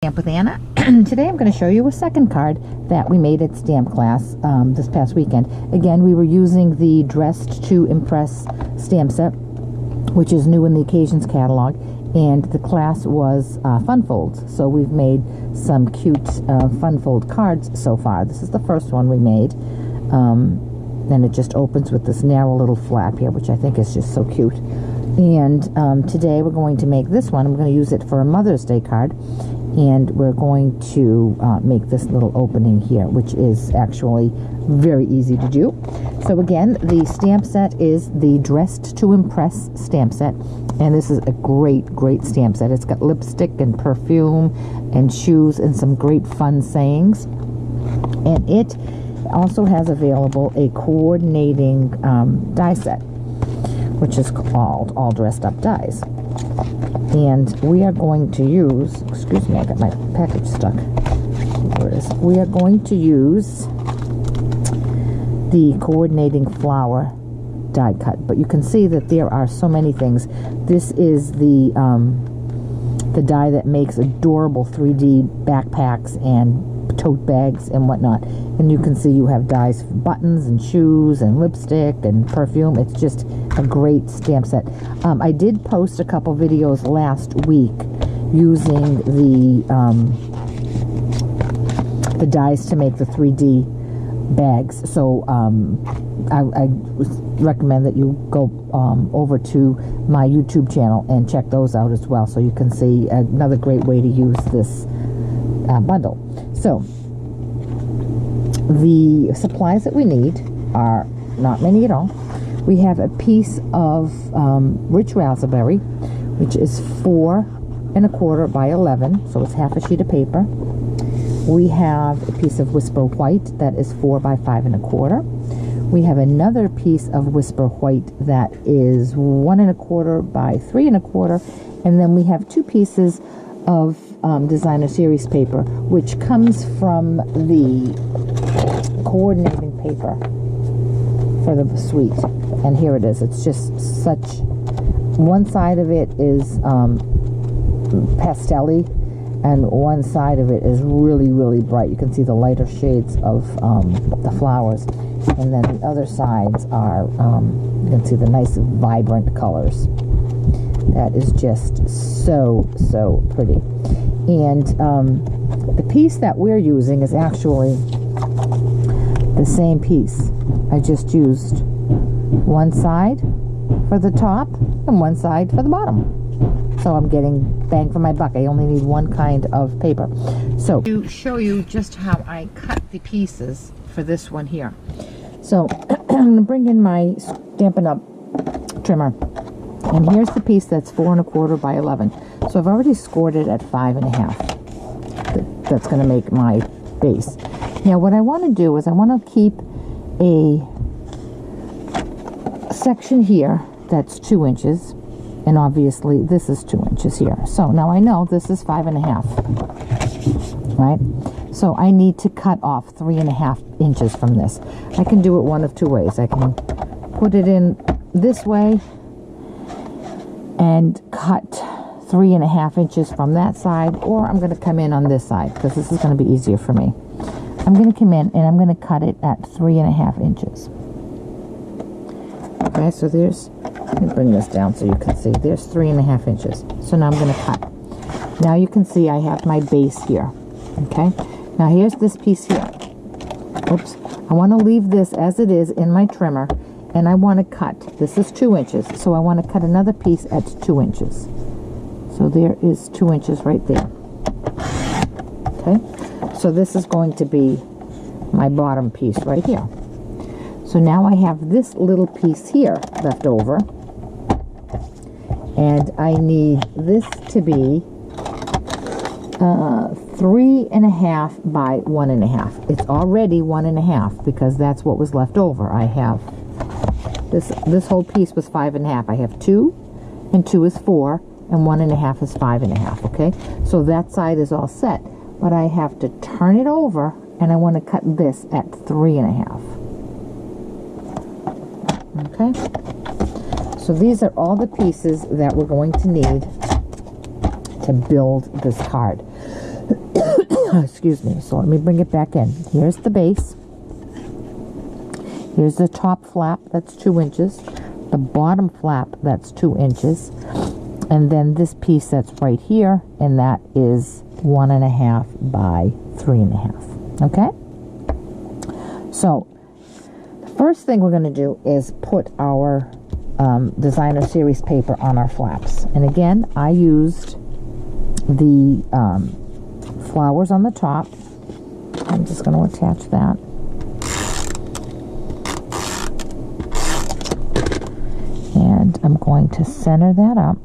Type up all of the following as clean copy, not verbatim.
Stamp with Anna. Today I'm going to show you a second card that we made at stamp class this past weekend. Again, we were using the Dressed to Impress stamp set, which is new in the Occasions catalog, and the class was fun folds. So we've made some cute fun fold cards so far. This is the first one we made. And it just opens with this narrow little flap here, which I think is just so cute. And today we're going to make this one. I'm going to use it for a Mother's Day card. And we're going to make this little opening here, which is actually very easy to do. So again, the stamp set is the Dressed to Impress stamp set. And this is a great stamp set. It's got lipstick and perfume and shoes and some great fun sayings. And it also has available a coordinating die set, which is called All Dressed Up Dies. And we are going to use, excuse me, I got my package stuck. Where it is. We are going to use the coordinating flower die cut. But you can see that there are so many things. This is the die that makes adorable 3D backpacks and tote bags and whatnot. And you can see you have dies for buttons and shoes and lipstick and perfume. It's just a great stamp set. I did post a couple videos last week using the dies to make the 3D bags. So I recommend that you go over to my YouTube channel and check those out as well, so you can see another great way to use this bundle. So the supplies that we need are not many at all. We have a piece of rich raspberry, which is 4 1/4 by 11, so it's half a sheet of paper. We have a piece of Whisper White that is 4 by 5 1/4. We have another piece of Whisper White that is 1 1/4 by 3 1/4, and then we have 2 pieces of designer series paper, which comes from the coordinating paper for the suite. And here it is. It's just such, one side of it is pastel-y, and one side of it is really bright. You can see the lighter shades of the flowers, and then the other sides are you can see the nice vibrant colors. That is just so pretty. And the piece that we're using is actually the same piece. I just used one side for the top and one side for the bottom. So I'm getting bang for my buck. I only need one kind of paper. So to show you just how I cut the pieces for this one here. So I'm going to bring in my Stampin' Up! Trimmer. And here's the piece that's 4 1/4 by 11. So I've already scored it at 5 1/2. That's going to make my base. Now what I want to do is I want to keep a section here that's 2 inches, and obviously this is 2 inches here. So now I know this is 5 1/2, right? So I need to cut off 3 1/2 inches from this. I can do it one of 2 ways. I can put it in this way and cut 3 1/2 inches from that side, or I'm going to come in on this side because this is going to be easier for me. I'm going to come in and I'm going to cut it at 3 1/2 inches. Okay, so there's, let me bring this down so you can see, there's 3 1/2 inches. So now I'm going to cut. Now you can see I have my base here. Okay, now here's this piece here. Oops, I want to leave this as it is in my trimmer, and I want to cut, this is 2 inches, so I want to cut another piece at 2 inches. So there is 2 inches right there. Okay, so this is going to be my bottom piece right here. So now I have this little piece here left over, and I need this to be 3 1/2 by 1 1/2. It's already 1 1/2 because that's what was left over. I have this whole piece was 5 1/2. I have 2, and 2 is 4, and 1 1/2 is 5 1/2. Okay, so that side is all set, but I have to turn it over, and I want to cut this at 3 1/2. Okay, so these are all the pieces that we're going to need to build this card. Excuse me. So let me bring it back in. Here's the base. Here's the top flap, that's 2 inches. The bottom flap, that's 2 inches. And then this piece that's right here, and that is 1.5 by 3.5. Okay? So, the first thing we're going to do is put our designer series paper on our flaps. And again, I used the flowers on the top. I'm just going to attach that. And I'm going to center that up.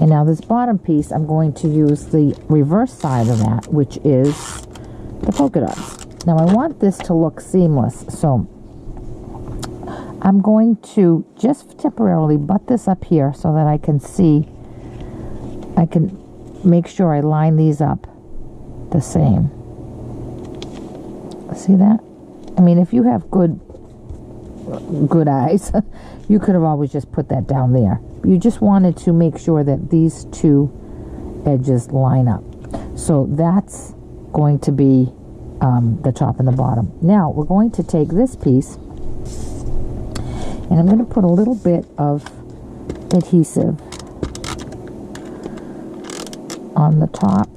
And now this bottom piece, I'm going to use the reverse side of that, which is the polka dots. Now I want this to look seamless, so I'm going to just temporarily butt this up here so that I can see, I can make sure I line these up the same. See that? I mean, if you have good eyes, you could have always just put that down there. You just wanted to make sure that these two edges line up. So that's going to be the top and the bottom. Now we're going to take this piece and I'm going to put a little bit of adhesive on the top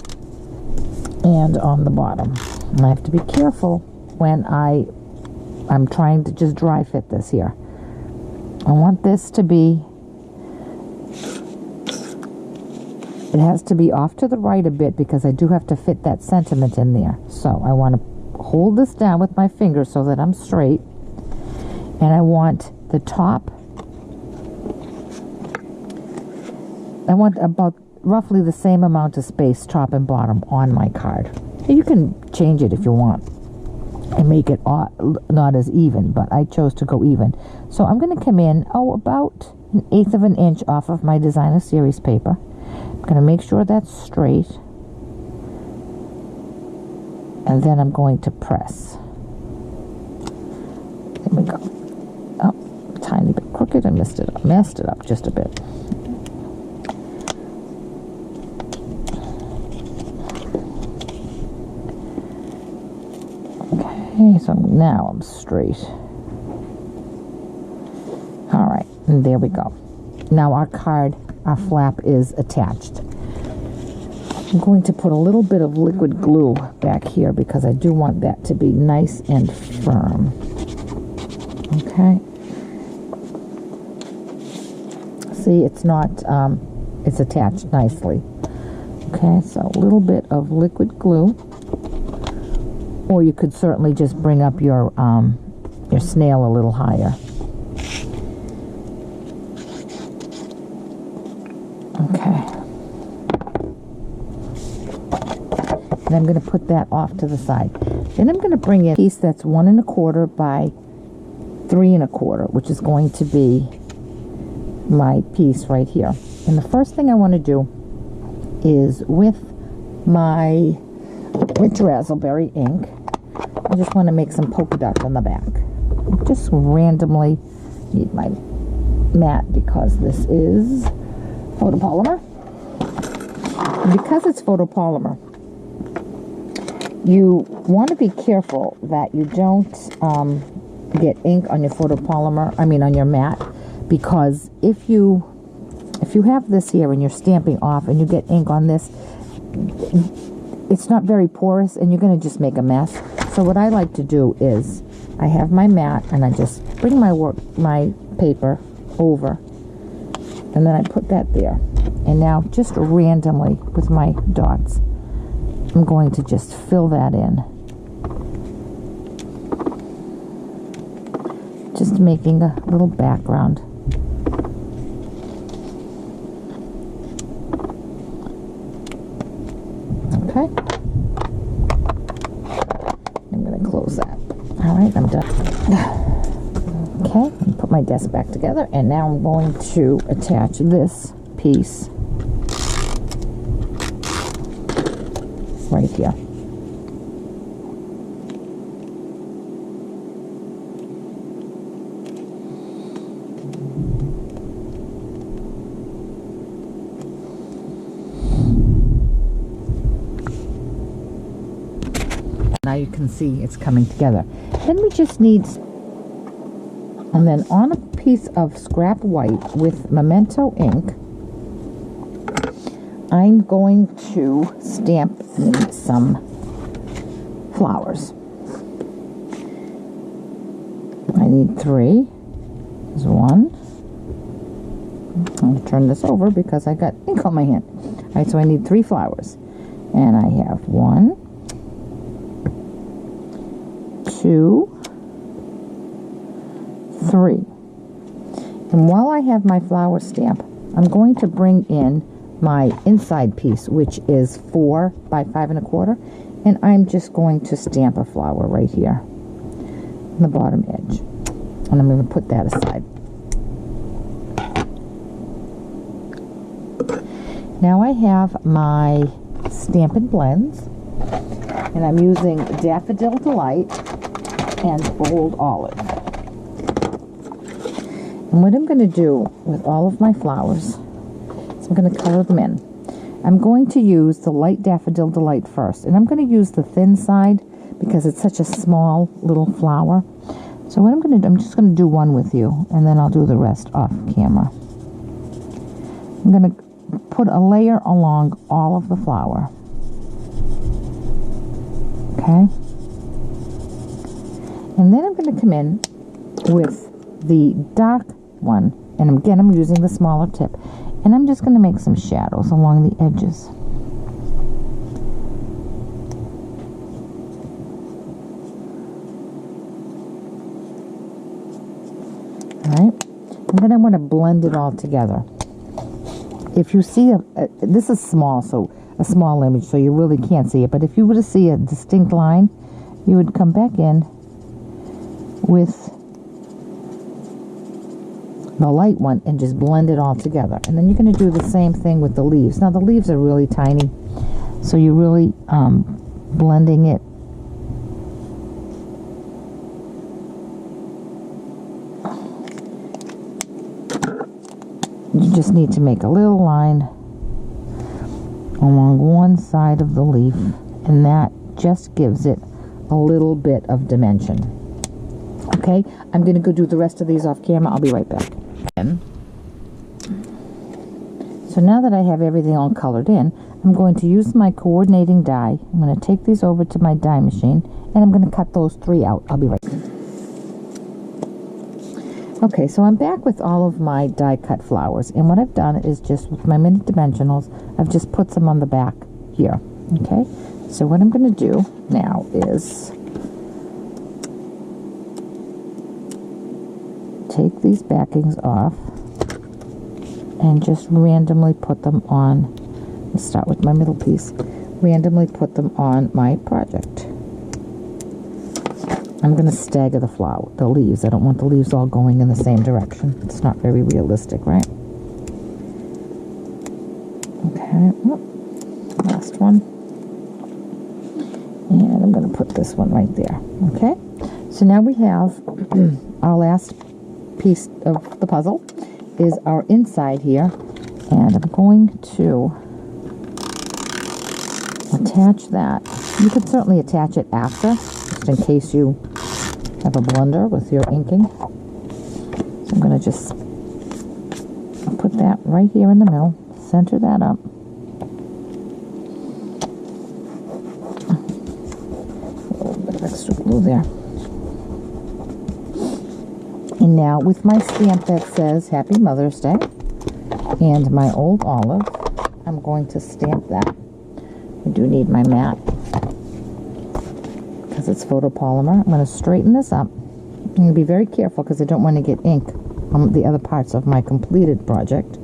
and on the bottom. And I have to be careful when I'm trying to just dry fit this here. I want this to be, it has to be off to the right a bit because I do have to fit that sentiment in there. So I want to hold this down with my fingers so that I'm straight. And I want the top, I want about roughly the same amount of space, top and bottom, on my card. You can change it if you want and make it not as even, but I chose to go even. So I'm going to come in, about 1/8 of an inch off of my designer series paper. I'm going to make sure that's straight. And then I'm going to press. There we go. Oh, a tiny bit crooked. I messed it up just a bit. Okay, so now I'm straight. All right, and there we go. Now our flap is attached. I'm going to put a little bit of liquid glue back here because I do want that to be nice and firm. Okay. See, it's not, it's attached nicely. Okay, so a little bit of liquid glue. Or you could certainly just bring up your snail a little higher. Okay. And I'm going to put that off to the side. Then I'm going to bring in a piece that's 1 1/4 by 3 1/4, which is going to be my piece right here. And the first thing I want to do is with my rich raspberry ink, I just want to make some polka dots on the back. Just randomly need my mat because this is photopolymer. And because it's photopolymer, you want to be careful that you don't get ink on your on your mat, because if you have this here and you're stamping off and you get ink on this, it's not very porous and you're going to just make a mess. So what I like to do is I have my mat and I just bring my paper over and then I put that there. And now just randomly with my dots, I'm going to just fill that in. Just making a little background. Okay. I'm going to close that. All right, I'm done. Okay, put my desk back together, and now I'm going to attach this piece right here. you can see it's coming together. Then we just need, and then on a piece of scrap white with Memento ink, I'm going to stamp in some flowers. I need 3. There's 1. I'm going to turn this over because I got ink on my hand. All right, so I need 3 flowers. And I have 1, 2, 3. And while I have my flower stamp, I'm going to bring in my inside piece, which is 4 by 5 1/4, and I'm just going to stamp a flower right here on the bottom edge, and I'm going to put that aside. Now I have my Stampin' Blends, and I'm using Daffodil Delight and Bold Olive. And what I'm going to do with all of my flowers, I'm going to color them in. I'm going to use the light Daffodil Delight first, and I'm going to use the thin side because it's such a small little flower. So what I'm going to do, I'm just going to do one with you, and then I'll do the rest off camera. I'm going to put a layer along all of the flower. Okay? And then I'm going to come in with the dark one, and again I'm using the smaller tip. And I'm just going to make some shadows along the edges. Alright, and then I want to blend it all together. If you see, this is small, so a small image, so you really can't see it. But if you were to see a distinct line, you would come back in with the light one and just blend it all together. And then you're going to do the same thing with the leaves. Now the leaves are really tiny, so you're really blending it. You just need to make a little line along one side of the leaf, and that just gives it a little bit of dimension. Okay, I'm going to go do the rest of these off camera. I'll be right back. So now that I have everything all colored in, I'm going to use my coordinating die. I'm going to take these over to my die machine, and I'm going to cut those 3 out. I'll be right back. Okay, so I'm back with all of my die cut flowers, and what I've done is just with my mini dimensionals, I've just put some on the back here. Okay, so what I'm going to do now is take these backings off and just randomly put them on. Let's start with my middle piece. Randomly put them on my project. I'm going to stagger the leaves. I don't want the leaves all going in the same direction. It's not very realistic, right? Okay, last one. And I'm going to put this one right there. Okay, so now we have our last piece of the puzzle is our inside here, and I'm going to attach that. You could certainly attach it after, just in case you have a blunder with your inking. So I'm going to just put that right here in the middle, center that up. A little bit of extra glue there. And now with my stamp that says Happy Mother's Day and my old olive, I'm going to stamp that. I do need my mat because it's photopolymer. I'm going to straighten this up. I'm going to be very careful because I don't want to get ink on the other parts of my completed project.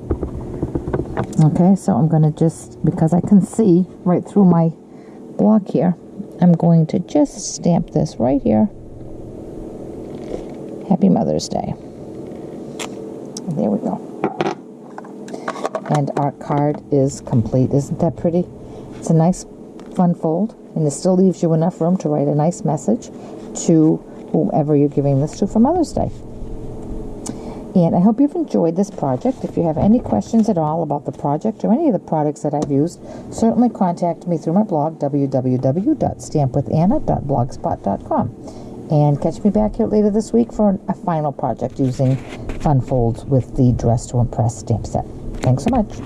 Okay, so I'm going to just, because I can see right through my block here, I'm going to just stamp this right here. Happy Mother's Day. There we go. And our card is complete. Isn't that pretty? It's a nice fun fold, and it still leaves you enough room to write a nice message to whomever you're giving this to for Mother's Day. And I hope you've enjoyed this project. If you have any questions at all about the project or any of the products that I've used, certainly contact me through my blog, www.stampwithanna.blogspot.com. And catch me back here later this week for a final project using Fun Folds with the Dress to Impress stamp set. Thanks so much.